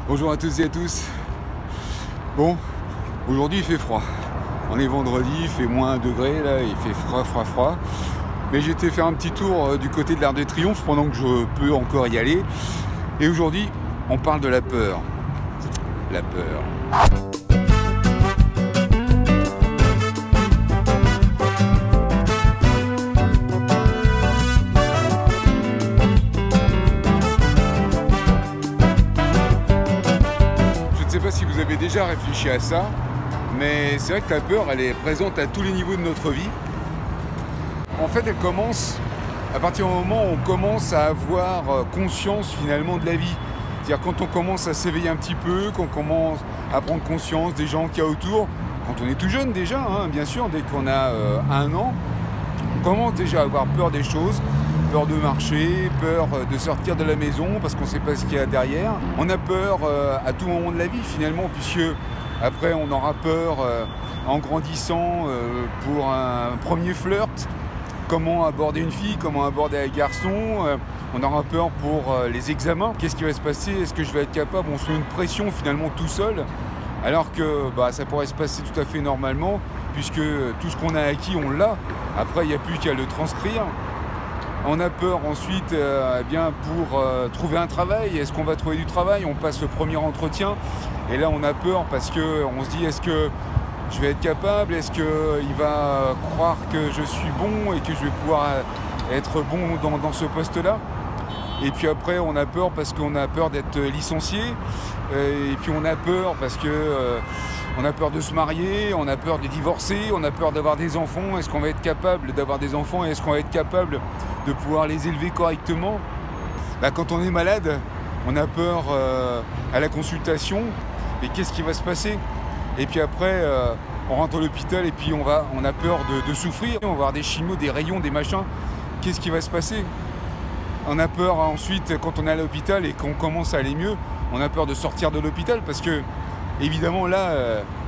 Bonjour à tous et à tous. Bon, aujourd'hui il fait froid. On est vendredi, il fait moins 1 degré, là, il fait froid. Mais j'ai été faire un petit tour du côté de l'Arc de Triomphe pendant que je peux encore y aller. Et aujourd'hui, on parle de la peur. La peur. Je ne sais pas si vous avez déjà réfléchi à ça, mais c'est vrai que la peur, elle est présente à tous les niveaux de notre vie. En fait, elle commence à partir du moment où on commence à avoir conscience finalement de la vie. C'est-à-dire quand on commence à s'éveiller un petit peu, quand on commence à prendre conscience des gens qu'il y a autour, quand on est tout jeune déjà, hein, bien sûr, dès qu'on a 1 an, on commence déjà à avoir peur des choses, peur de marcher, peur de sortir de la maison parce qu'on ne sait pas ce qu'il y a derrière. On a peur à tout moment de la vie finalement, puisque après on aura peur en grandissant pour un premier flirt. Comment aborder une fille, comment aborder un garçon, on aura peur pour les examens. Qu'est-ce qui va se passer? Est-ce que je vais être capable? On se met une pression finalement tout seul, alors que ça pourrait se passer tout à fait normalement, puisque tout ce qu'on a acquis, on l'a. Après, il n'y a plus qu'à le transcrire. On a peur ensuite pour trouver un travail. Est-ce qu'on va trouver du travail? On passe le premier entretien, et là on a peur parce qu'on se dit, est-ce que je vais être capable? Est-ce qu'il va croire que je suis bon et que je vais pouvoir être bon dans ce poste-là? Et puis après, on a peur parce qu'on a peur d'être licencié. Et puis on a peur parce que on a peur de se marier, on a peur de divorcer, on a peur d'avoir des enfants. Est-ce qu'on va être capable d'avoir des enfants? Et est-ce qu'on va être capable de pouvoir les élever correctement? Quand on est malade, on a peur à la consultation. Mais qu'est-ce qui va se passer? Et puis après, on rentre à l'hôpital et puis on a peur de souffrir. On va avoir des chimios, des rayons, des machins. Qu'est-ce qui va se passer? On a peur ensuite, quand on est à l'hôpital et qu'on commence à aller mieux, on a peur de sortir de l'hôpital parce que, évidemment, là,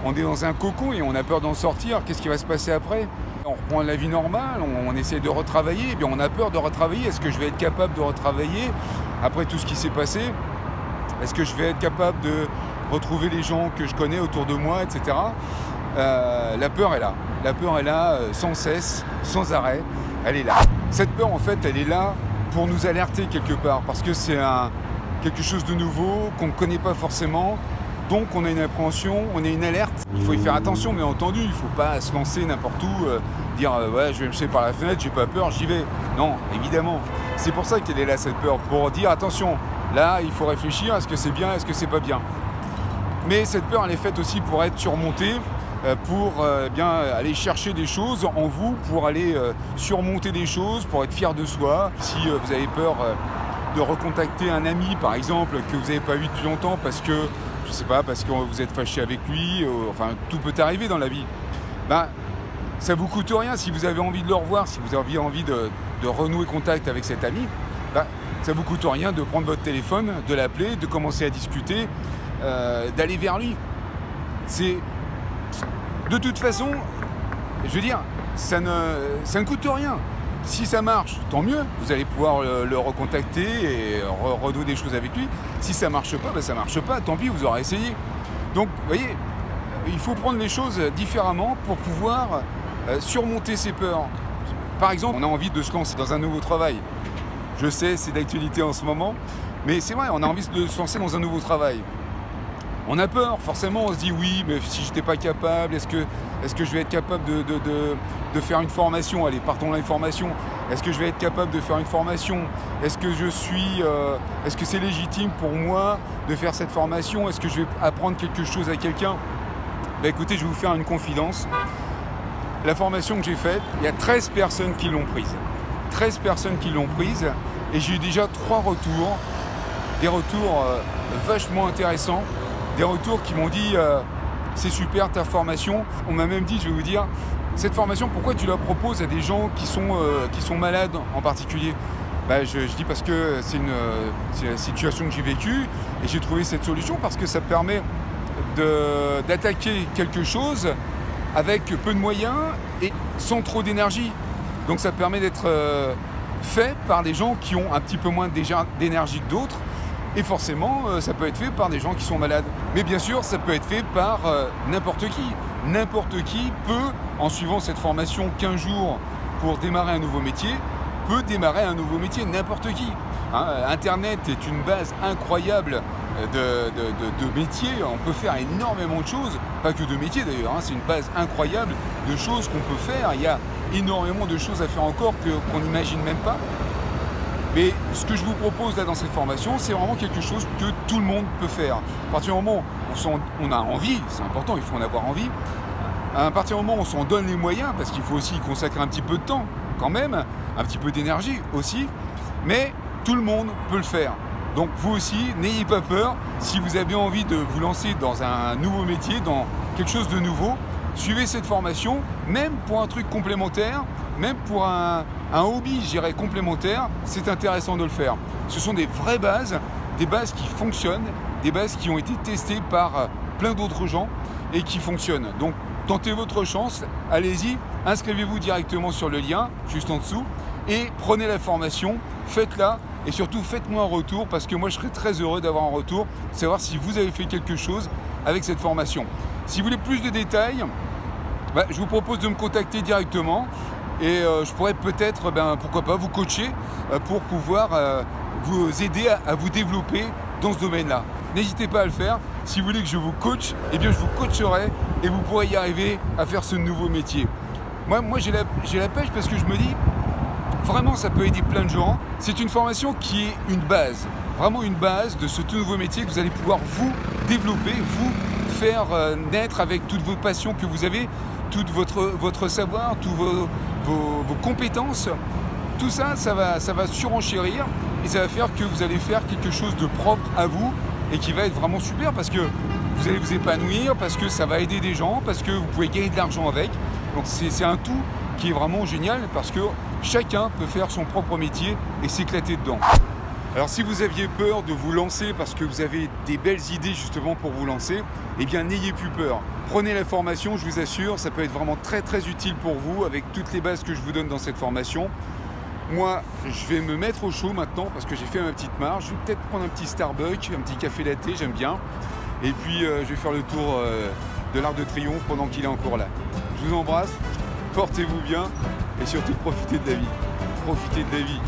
on est dans un cocon et on a peur d'en sortir. Qu'est-ce qui va se passer après? On reprend la vie normale, on essaie de retravailler, et bien on a peur de retravailler. Est-ce que je vais être capable de retravailler après tout ce qui s'est passé? Est-ce que je vais être capable de retrouver les gens que je connais autour de moi, etc. La peur est là. La peur est là sans cesse, sans arrêt. Elle est là. Cette peur, en fait, elle est là pour nous alerter quelque part, parce que c'est quelque chose de nouveau qu'on ne connaît pas forcément. Donc on a une appréhension, on a une alerte. Il faut y faire attention, bien entendu. Il ne faut pas se lancer n'importe où, dire ouais, je vais me jeter par la fenêtre, j'ai pas peur, j'y vais. Non, évidemment. C'est pour ça qu'elle est là, cette peur, pour dire attention. Là, il faut réfléchir, est-ce que c'est bien, est-ce que c'est pas bien? Mais cette peur, elle est faite aussi pour être surmontée, pour aller chercher des choses en vous, pour aller surmonter des choses, pour être fier de soi. Si vous avez peur de recontacter un ami, par exemple, que vous n'avez pas vu depuis longtemps parce que, je sais pas, parce que vous êtes fâché avec lui, enfin, tout peut arriver dans la vie. Ça vous coûte rien si vous avez envie de le revoir, si vous avez envie de renouer contact avec cet ami, ça vous coûte rien de prendre votre téléphone, de l'appeler, de commencer à discuter, d'aller vers lui. C'est de toute façon, je veux dire, ça ne coûte rien. Si ça marche, tant mieux, vous allez pouvoir le recontacter et renouer des choses avec lui. Si ça marche pas, ça marche pas, tant pis, vous aurez essayé. Donc, vous voyez, il faut prendre les choses différemment pour pouvoir surmonter ses peurs. Par exemple, on a envie de se lancer dans un nouveau travail. Je sais, c'est d'actualité en ce moment, mais c'est vrai, on a envie de se lancer dans un nouveau travail. On a peur, forcément, on se dit oui, mais si je n'étais pas capable, est-ce que je vais être capable de faire une formation? Allez, partons dans les formations. Est-ce que je vais être capable de faire une formation? Est-ce que c'est légitime pour moi de faire cette formation? Est-ce que je vais apprendre quelque chose à quelqu'un? Écoutez, je vais vous faire une confidence. La formation que j'ai faite, il y a 13 personnes qui l'ont prise. 13 personnes qui l'ont prise, et j'ai eu déjà 3 retours, des retours vachement intéressants. Des retours qui m'ont dit c'est super ta formation. On m'a même dit, je vais vous dire, cette formation, pourquoi tu la proposes à des gens qui sont malades en particulier? Je dis parce que c'est la situation que j'ai vécue et j'ai trouvé cette solution parce que ça permet d'attaquer quelque chose avec peu de moyens et sans trop d'énergie. Donc ça permet d'être fait par des gens qui ont un petit peu moins d'énergie que d'autres. Et forcément, ça peut être fait par des gens qui sont malades. Mais bien sûr, ça peut être fait par n'importe qui. N'importe qui peut, en suivant cette formation 15 jours pour démarrer un nouveau métier, peut démarrer un nouveau métier, n'importe qui. Hein, Internet est une base incroyable de métiers. On peut faire énormément de choses, pas que de métiers d'ailleurs, hein, c'est une base incroyable de choses qu'on peut faire. Il y a énormément de choses à faire encore qu'on n'imagine même pas. Mais ce que je vous propose là dans cette formation, c'est vraiment quelque chose que tout le monde peut faire. À partir du moment où on a envie, c'est important, il faut en avoir envie. À partir du moment où on s'en donne les moyens, parce qu'il faut aussi y consacrer un petit peu de temps, quand même, un petit peu d'énergie aussi, mais tout le monde peut le faire. Donc vous aussi, n'ayez pas peur. Si vous avez envie de vous lancer dans un nouveau métier, dans quelque chose de nouveau, suivez cette formation, même pour un truc complémentaire, même pour un hobby, je dirais, complémentaire, c'est intéressant de le faire. Ce sont des vraies bases, des bases qui fonctionnent, des bases qui ont été testées par plein d'autres gens et qui fonctionnent. Donc tentez votre chance, allez-y, inscrivez-vous directement sur le lien, juste en dessous, et prenez la formation, faites-la, et surtout faites-moi un retour, parce que moi je serais très heureux d'avoir un retour, savoir si vous avez fait quelque chose avec cette formation. Si vous voulez plus de détails, je vous propose de me contacter directement et je pourrais peut-être, pourquoi pas, vous coacher pour pouvoir vous aider à vous développer dans ce domaine-là. N'hésitez pas à le faire. Si vous voulez que je vous coach, eh bien je vous coacherai et vous pourrez y arriver à faire ce nouveau métier. Moi j'ai la pêche parce que je me dis, vraiment ça peut aider plein de gens. C'est une formation qui est une base, vraiment une base de ce tout nouveau métier que vous allez pouvoir vous développer, vous faire naître avec toutes vos passions que vous avez, tout votre savoir, toutes vos compétences. Tout ça, ça va surenchérir et ça va faire que vous allez faire quelque chose de propre à vous et qui va être vraiment super parce que vous allez vous épanouir, parce que ça va aider des gens, parce que vous pouvez gagner de l'argent avec. Donc c'est un tout qui est vraiment génial parce que chacun peut faire son propre métier et s'éclater dedans. Alors si vous aviez peur de vous lancer parce que vous avez des belles idées justement pour vous lancer, eh bien n'ayez plus peur. Prenez la formation, je vous assure, ça peut être vraiment très très utile pour vous avec toutes les bases que je vous donne dans cette formation. Moi, je vais me mettre au chaud maintenant parce que j'ai fait ma petite marche. Je vais peut-être prendre un petit Starbucks, un petit café latte, j'aime bien. Et puis je vais faire le tour de l'Arc de Triomphe pendant qu'il est encore là. Je vous embrasse, portez-vous bien et surtout profitez de la vie. Profitez de la vie.